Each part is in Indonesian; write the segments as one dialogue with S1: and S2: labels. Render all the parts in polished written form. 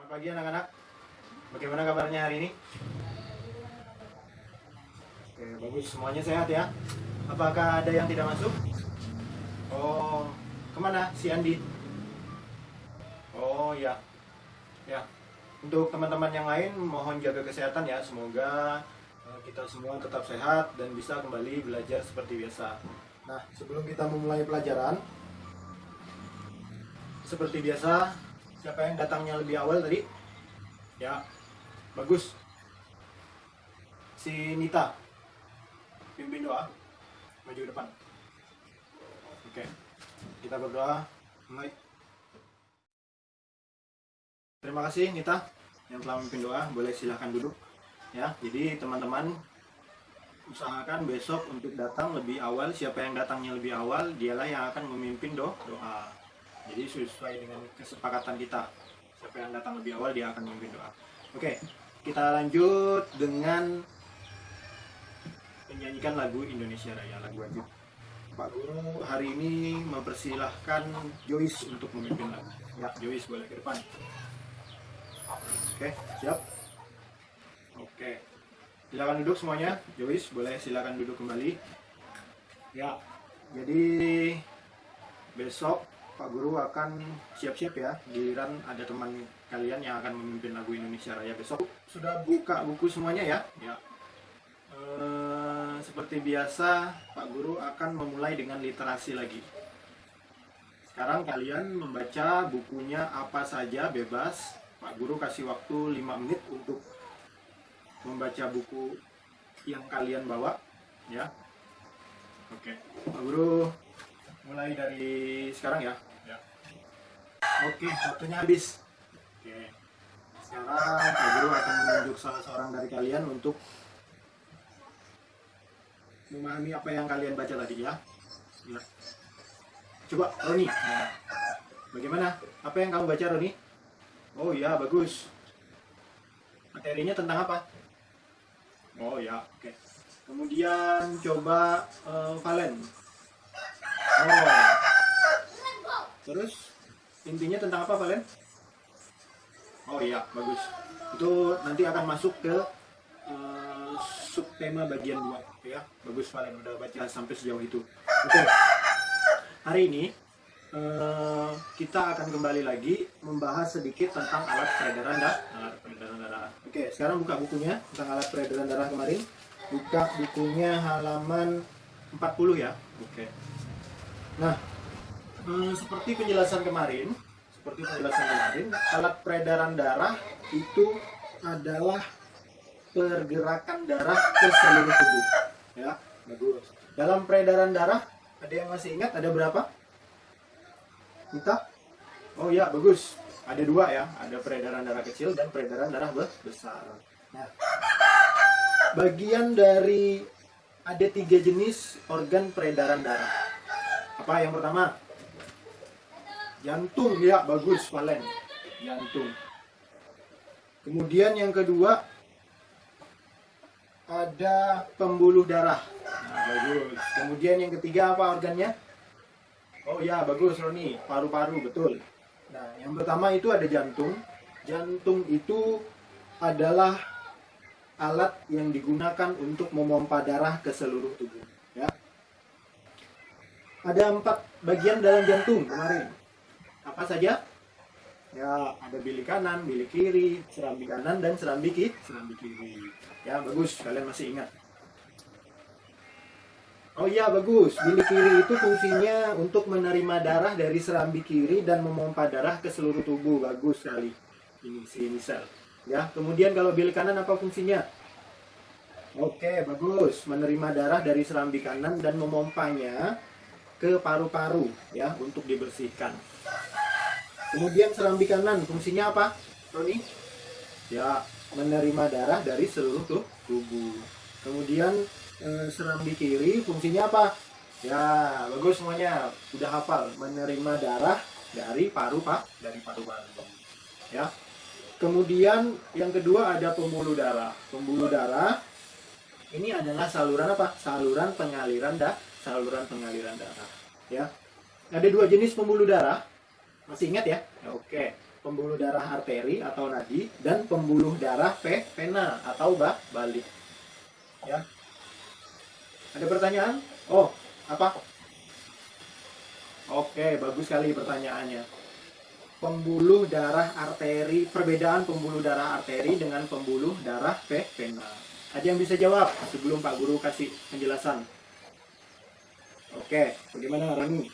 S1: Selamat pagi anak-anak. Bagaimana kabarnya hari ini? Oke, bagus. Semuanya sehat ya? Apakah ada yang tidak masuk? Oh, kemana si Andi? Oh ya, ya. Untuk teman-teman yang lain, mohon jaga kesehatan ya. Semoga kita semua tetap sehat dan bisa kembali belajar seperti biasa. Nah, sebelum kita memulai pelajaran, seperti biasa, siapa yang datangnya lebih awal tadi? Ya, bagus. Si Nita, pimpin doa, maju ke depan. Oke, kita berdoa. Mulai. Terima kasih Nita yang telah memimpin doa. Boleh silahkan duduk. Ya, jadi teman-teman usahakan besok untuk datang lebih awal. Siapa yang datangnya lebih awal, dialah yang akan memimpin doa. Jadi sesuai dengan kesepakatan kita. Siapa yang datang lebih awal, dia akan memimpin doa. Oke, kita lanjut dengan menyanyikan lagu Indonesia Raya, lagu wajib. Pak Guru hari ini mempersilahkan Joyce untuk memimpin lagu. Ya, Joyce boleh ke depan. Oke, siap? Oke, silakan duduk semuanya. Joyce boleh silakan duduk kembali. Ya, jadi besok Pak Guru akan siap-siap ya. Giliran ada teman kalian yang akan memimpin lagu Indonesia Raya besok. Sudah buka buku semuanya ya? Ya. Seperti biasa, Pak Guru akan memulai dengan literasi lagi. Sekarang kalian membaca bukunya apa saja bebas. Pak Guru kasih waktu 5 menit untuk membaca buku yang kalian bawa, ya. Oke, Pak Guru mulai dari sekarang ya. Ya. Oke, waktunya habis. Oke. Sekarang Pak Guru akan menunjuk salah seorang dari kalian untuk memahami apa yang kalian baca tadi ya. Ya. Coba Roni. Nah, bagaimana? Apa yang kamu baca Roni? Oh ya, bagus. Materinya tentang apa? Oh ya, oke. Kemudian coba Valen. Oh. Terus intinya tentang apa Valen? Oh iya, bagus. Itu nanti akan masuk ke subtema bagian 2 ya. Bagus Valen, udah baca sampai sejauh itu. Oke. Hari ini kita akan kembali lagi membahas sedikit tentang alat peredaran darah. Oke, sekarang buka bukunya tentang alat peredaran darah kemarin. Buka bukunya halaman 40 ya. Oke. Nah, seperti penjelasan kemarin, alat peredaran darah itu adalah pergerakan darah ke seluruh tubuh. Ya, bagus. Dalam peredaran darah, ada yang masih ingat ada berapa? Kita? Oh ya, bagus. Ada 2 ya, ada peredaran darah kecil dan peredaran darah besar. Nah, bagian dari ada 3 jenis organ peredaran darah. Apa yang pertama? Jantung, ya bagus Valen. Jantung. Kemudian yang kedua ada pembuluh darah. Nah, bagus. Kemudian yang ketiga apa organnya? Oh ya, bagus Roni. Paru-paru, betul. Nah, yang pertama itu ada jantung. Jantung itu adalah alat yang digunakan untuk memompa darah ke seluruh tubuh. Ya. Ada 4 bagian dalam jantung kemarin. Apa saja? Ya, ada bilik kanan, bilik kiri, serambi kanan, dan serambi kiri. Ya, bagus. Kalian masih ingat. Oh iya, bagus. Bilik kiri itu fungsinya untuk menerima darah dari serambi kiri dan memompa darah ke seluruh tubuh. Bagus sekali. Ini si sel. Ya, kemudian kalau bilik kanan apa fungsinya? Oke, bagus. Menerima darah dari serambi kanan dan memompanya ke paru-paru ya untuk dibersihkan. Kemudian serambi kanan fungsinya apa, Roni? Ya, menerima darah dari seluruh tubuh. Kemudian serambi kiri fungsinya apa? Ya, bagus semuanya. Udah hafal. Menerima darah dari paru-paru. Ya. Kemudian yang kedua ada pembuluh darah. Pembuluh darah ini adalah saluran apa? Saluran pengaliran darah. Ya. Ada 2 jenis pembuluh darah. Masih ingat ya? Ya, oke. pembuluh darah arteri atau nadi, dan pembuluh darah vena atau balik. Ya. Ada pertanyaan? Oh, apa? Oke, bagus sekali pertanyaannya. Pembuluh darah arteri, perbedaan pembuluh darah arteri dengan pembuluh darah vena. Ada yang bisa jawab sebelum Pak Guru kasih penjelasan? Oke, bagaimana Rani?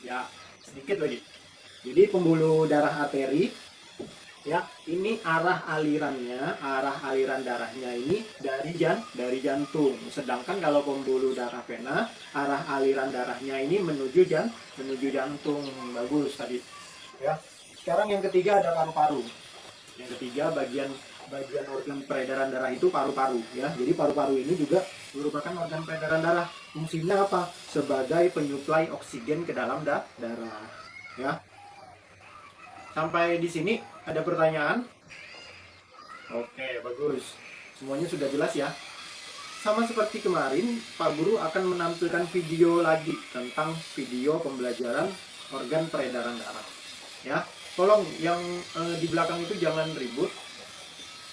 S1: Ya, sedikit lagi. Jadi pembuluh darah arteri, ya, ini arah aliran darahnya ini dari jantung. Sedangkan kalau pembuluh darah vena, arah aliran darahnya ini menuju jantung. Bagus tadi. Ya. Sekarang yang ketiga ada paru-paru. Yang ketiga bagian organ peredaran darah itu paru-paru, ya. Jadi paru-paru ini juga merupakan organ peredaran darah. Fungsinya apa? Sebagai penyuplai oksigen ke dalam darah, ya. Sampai di sini ada pertanyaan? Oke, bagus. Semuanya sudah jelas ya. Sama seperti kemarin, Pak Guru akan menampilkan video lagi tentang video pembelajaran organ peredaran darah. Ya, tolong yang di belakang itu jangan ribut.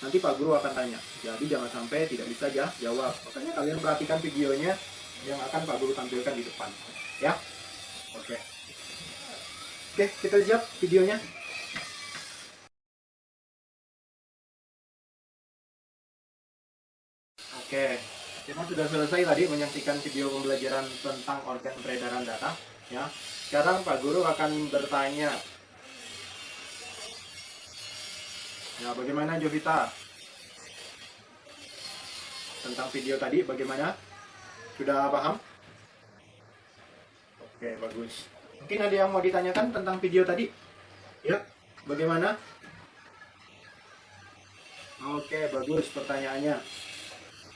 S1: Nanti Pak Guru akan tanya. Jadi jangan sampai tidak bisa jawab. Makanya kalian perhatikan videonya yang akan Pak Guru tampilkan di depan. Ya, oke. Oke, kita siap videonya. Oke, kita sudah selesai tadi menyaksikan video pembelajaran tentang organ peredaran darah. Ya, sekarang Pak Guru akan bertanya. Ya, bagaimana Jovita? Tentang video tadi, bagaimana? Sudah paham? Oke, bagus. Mungkin ada yang mau ditanyakan tentang video tadi? Ya, bagaimana? Oke, bagus pertanyaannya.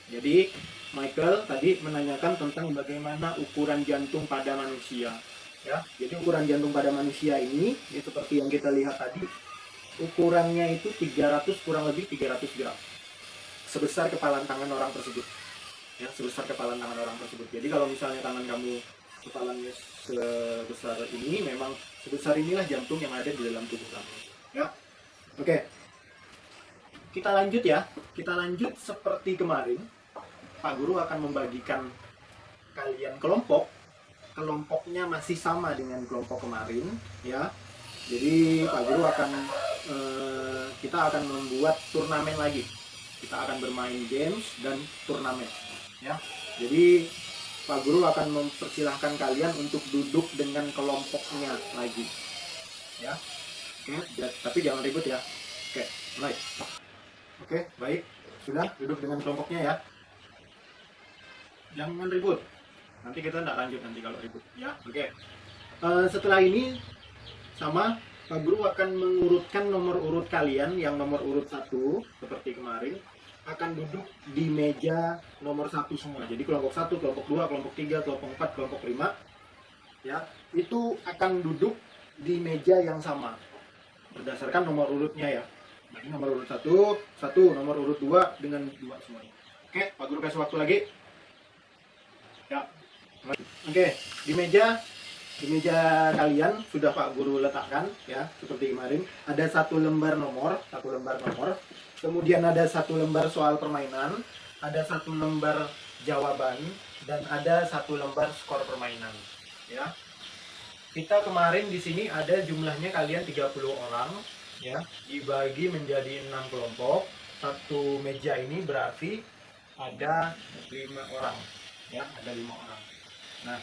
S1: Jadi Michael tadi menanyakan tentang bagaimana ukuran jantung pada manusia. Ya, jadi ukuran jantung pada manusia ini seperti yang kita lihat tadi, ukurannya itu 300 kurang lebih 300 gram. Sebesar kepalan tangan orang tersebut. Ya, sebesar kepalan tangan orang tersebut. Jadi kalau misalnya tangan kamu kepalanya sebesar ini, memang sebesar inilah jantung yang ada di dalam tubuh kamu. Ya. Oke. Kita lanjut ya. Kita lanjut seperti kemarin. Pak Guru akan membagikan kalian kelompok. Kelompoknya masih sama dengan kelompok kemarin, ya. Jadi Pak Guru kita akan membuat turnamen lagi. Kita akan bermain games dan turnamen, ya. Jadi Pak Guru akan mempersilahkan kalian untuk duduk dengan kelompoknya lagi, ya. Oke, tapi jangan ribut ya. Oke, baik. Oke, baik. Sudah duduk dengan kelompoknya ya. Jangan ribut. Nanti kita tidak lanjut nanti kalau ribut. Ya, oke. Setelah ini sama Pak Guru akan mengurutkan nomor urut kalian yang nomor urut 1 seperti kemarin akan duduk di meja nomor 1 semua. Jadi kelompok 1, kelompok 2, kelompok 3, kelompok 4, kelompok 5 ya, itu akan duduk di meja yang sama berdasarkan nomor urutnya ya. Jadi nomor urut 1, nomor urut 2 dengan 2 semuanya. Oke, Pak Guru kasih waktu lagi. Ya. Oke, di meja kalian sudah Pak Guru letakkan ya, seperti kemarin. Ada satu lembar nomor. Kemudian ada satu lembar soal permainan, ada satu lembar jawaban, dan ada satu lembar skor permainan. Ya. Kita kemarin di sini ada jumlahnya kalian 30 orang ya, dibagi menjadi 6 kelompok. Satu meja ini berarti ada 5 orang. Ya, ada 5 orang. Nah,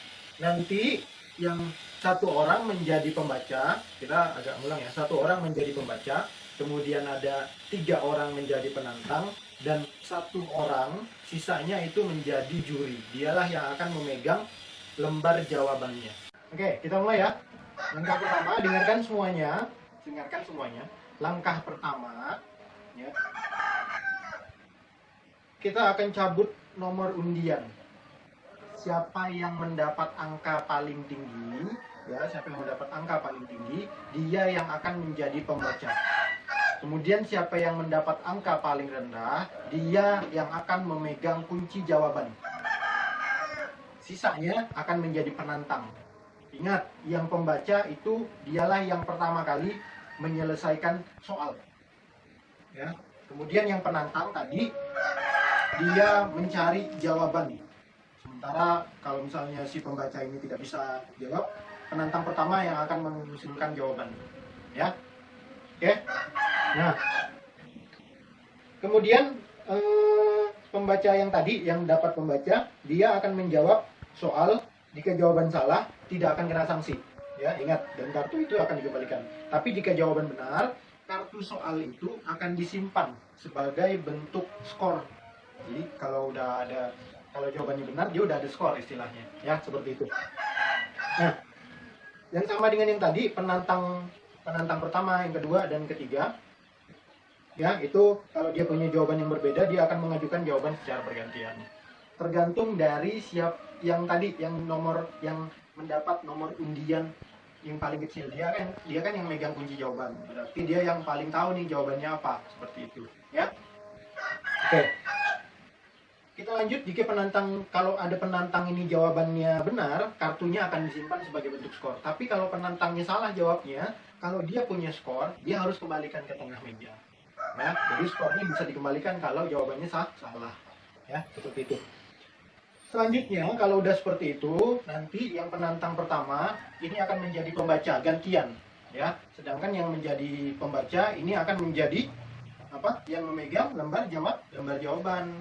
S1: nanti yang satu orang menjadi pembaca, kita agak ngulang ya, satu orang menjadi pembaca, kemudian ada 3 orang menjadi penantang, dan 1 orang sisanya itu menjadi juri. Dialah yang akan memegang lembar jawabannya. Oke, kita mulai ya. Langkah pertama, dengarkan semuanya. Langkah pertama, ya, kita akan cabut nomor undian. Siapa yang mendapat angka paling tinggi, ya, dia yang akan menjadi pembaca. Kemudian siapa yang mendapat angka paling rendah, dia yang akan memegang kunci jawaban. Sisanya akan menjadi penantang. Ingat, yang pembaca itu dialah yang pertama kali menyelesaikan soal. Ya. Kemudian yang penantang tadi dia mencari jawaban. Sementara kalau misalnya si pembaca ini tidak bisa jawab, penantang pertama yang akan mengusulkan jawaban. Ya. Oke. Nah, kemudian pembaca yang tadi yang dapat membaca, dia akan menjawab soal. Jika jawaban salah, tidak akan kena sanksi. Ya, ingat, dan kartu itu akan dikembalikan. Tapi jika jawaban benar, kartu soal itu akan disimpan sebagai bentuk skor. Jadi kalau jawabannya benar, dia udah ada skor istilahnya. Ya, seperti itu. Nah, yang sama dengan yang tadi, penantang pertama, yang kedua, dan ketiga. Ya, itu kalau dia punya jawaban yang berbeda, dia akan mengajukan jawaban secara bergantian. Tergantung dari yang tadi, yang mendapat nomor undian yang paling kecil, dia kan yang megang kunci jawaban, berarti dia yang paling tahu nih jawabannya apa, seperti itu ya. Oke, kita lanjut. Jika kalau ada penantang ini jawabannya benar, kartunya akan disimpan sebagai bentuk skor. Tapi kalau penantangnya salah jawabnya, kalau dia punya skor, dia harus kembalikan ke tengah meja. Nah, jadi skornya bisa dikembalikan kalau jawabannya salah ya, seperti itu. Selanjutnya, kalau udah seperti itu, nanti yang penantang pertama ini akan menjadi pembaca gantian, ya. Sedangkan yang menjadi pembaca ini akan menjadi apa? Yang memegang lembar jawaban.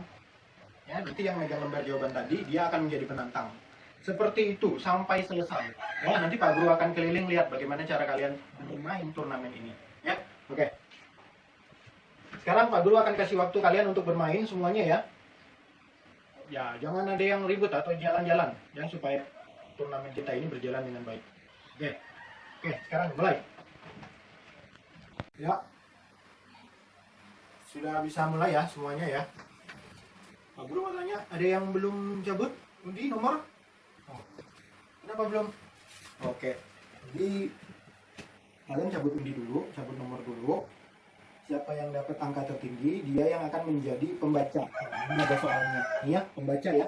S1: Ya, nanti yang megang lembar jawaban tadi dia akan menjadi penantang. Seperti itu sampai selesai. Ya, nanti Pak Guru akan keliling lihat bagaimana cara kalian bermain turnamen ini. Ya, oke. Sekarang Pak Guru akan kasih waktu kalian untuk bermain semuanya ya. Ya, jangan ada yang ribut atau jalan-jalan ya, supaya turnamen kita ini berjalan dengan baik. Oke, sekarang mulai. Ya, sudah bisa mulai ya semuanya ya. Pak Guru mau tanya, ada yang belum cabut undi nomor? Oh, kenapa belum? Oke, jadi kalian cabut undi dulu, cabut nomor dulu. Siapa yang dapat angka tertinggi, dia yang akan menjadi pembaca. Nah, ini ada soalnya. Ini ya, pembaca ya.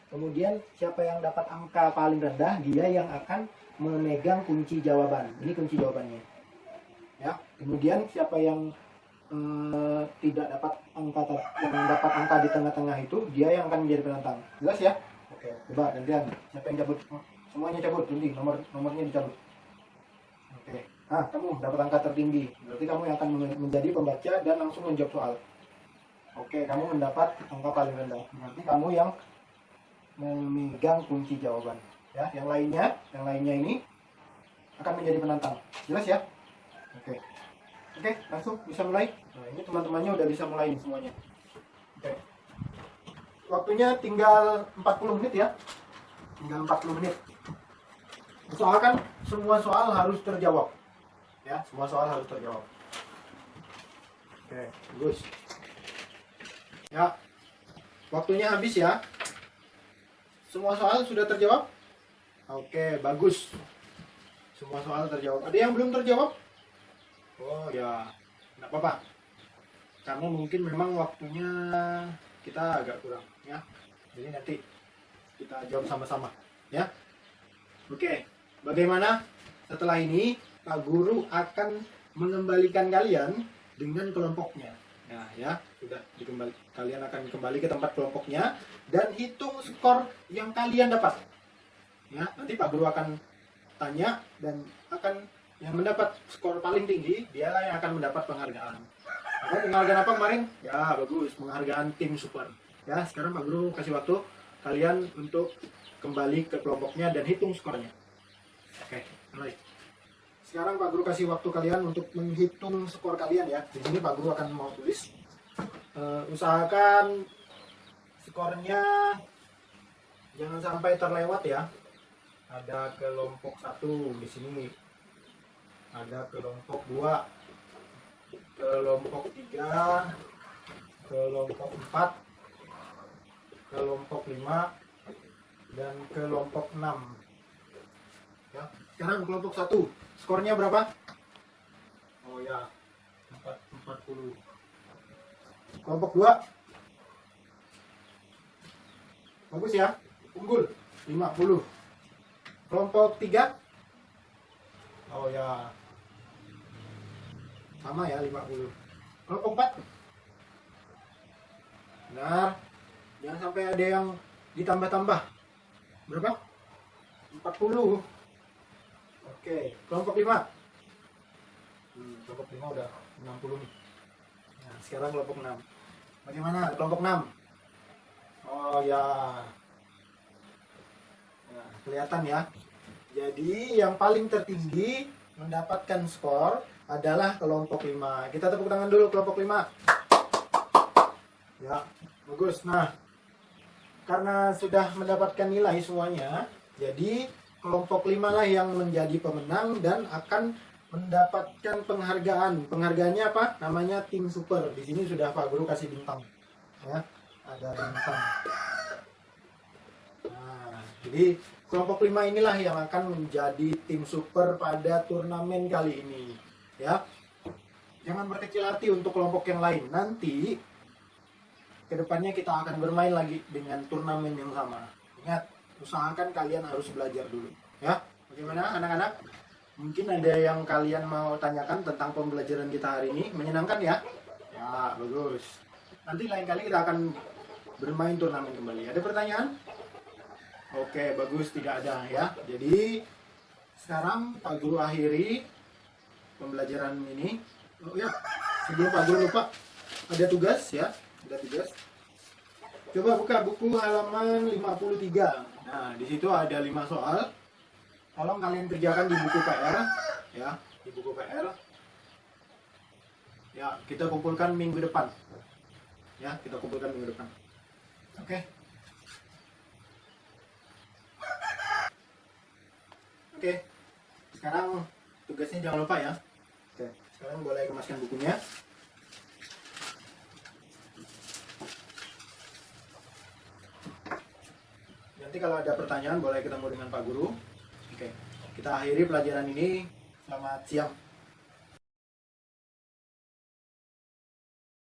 S1: Kemudian siapa yang dapat angka paling rendah, dia yang akan memegang kunci jawaban. Ini kunci jawabannya. Ya. Kemudian siapa yang tidak dapat angka di tengah-tengah itu, dia yang akan menjadi penantang. Jelas ya? Oke, coba gantian. Siapa yang cabut? Semuanya cabut, nanti nomornya dicabut. Oke. Nah, kamu dapat angka tertinggi. Berarti kamu yang akan menjadi pembaca dan langsung menjawab soal. Oke, kamu mendapat angka paling rendah. Berarti kamu yang memegang kunci jawaban. Ya, yang lainnya ini akan menjadi penantang. Jelas ya? Oke. Oke, langsung bisa mulai. Nah, ini teman-temannya udah bisa mulai semuanya. Oke. Waktunya tinggal 40 menit ya. Tinggal 40 menit. Usahakan semua soal harus terjawab. Ya, semua soal harus terjawab. Oke, bagus. Ya, waktunya habis ya. Semua soal sudah terjawab? Oke, bagus. Semua soal terjawab. Ada yang belum terjawab? Oh ya, enggak apa-apa. Karena mungkin memang waktunya kita agak kurang ya. Jadi nanti kita jawab sama-sama ya. Oke, bagaimana setelah ini Pak Guru akan mengembalikan kalian dengan kelompoknya. Nah ya, sudah kalian akan kembali ke tempat kelompoknya dan hitung skor yang kalian dapat. Ya, nanti Pak Guru akan tanya dan yang mendapat skor paling tinggi dialah yang akan mendapat penghargaan. Nah, penghargaan apa kemarin? Ya bagus, penghargaan tim super. Ya, sekarang Pak Guru kasih waktu kalian untuk kembali ke kelompoknya dan hitung skornya. Oke, mulai. Sekarang Pak Guru kasih waktu kalian untuk menghitung skor kalian ya. Di sini Pak Guru akan mau tulis. Usahakan skornya jangan sampai terlewat ya. Ada kelompok 1 di sini. Ada kelompok 2. Kelompok 3. Kelompok 4. Kelompok 5 dan kelompok 6 ya. Sekarang kelompok 1 skornya berapa? Oh ya, 40. Kelompok 2 bagus ya, unggul 50. Kelompok 3 Oh ya, sama ya 50. Kelompok 4. Benar. Jangan sampai ada yang ditambah-tambah. Berapa? 40. Oke, kelompok 5. Kelompok 5 udah 60 nih. Nah, sekarang kelompok 6. Bagaimana kelompok 6? Oh ya. Nah, kelihatan ya. Jadi yang paling tertinggi mendapatkan skor adalah kelompok 5. Kita tepuk tangan dulu kelompok 5. Ya, bagus. Nah, karena sudah mendapatkan nilai semuanya, jadi kelompok 5 lah yang menjadi pemenang dan akan mendapatkan penghargaan. Penghargaannya apa? Namanya tim super. Di sini sudah Pak Guru kasih bintang. Ya, ada bintang. Nah, jadi kelompok 5 inilah yang akan menjadi tim super pada turnamen kali ini. Ya, jangan berkecil hati untuk kelompok yang lain. Nanti kedepannya kita akan bermain lagi dengan turnamen yang sama. Ingat, usahakan kalian harus belajar dulu. Ya, bagaimana anak-anak? Mungkin ada yang kalian mau tanyakan tentang pembelajaran kita hari ini. Menyenangkan ya? Ya, bagus. Nanti lain kali kita akan bermain turnamen kembali. Ada pertanyaan? Oke, bagus, tidak ada ya. Jadi sekarang Pak Guru akhiri pembelajaran ini. Oh ya, sebelum Pak Guru lupa, ada tugas ya. Ada tugas. Coba buka buku halaman 53. Nah, di situ ada 5 soal. Tolong kalian kerjakan di buku PR ya, di buku PR. Ya, kita kumpulkan minggu depan. Ya, kita kumpulkan minggu depan. Oke. Oke, sekarang tugasnya jangan lupa ya. Oke, sekarang boleh kemaskan bukunya. Nanti kalau ada pertanyaan boleh ketemu dengan Pak Guru. Oke, kita akhiri pelajaran ini. Selamat siang.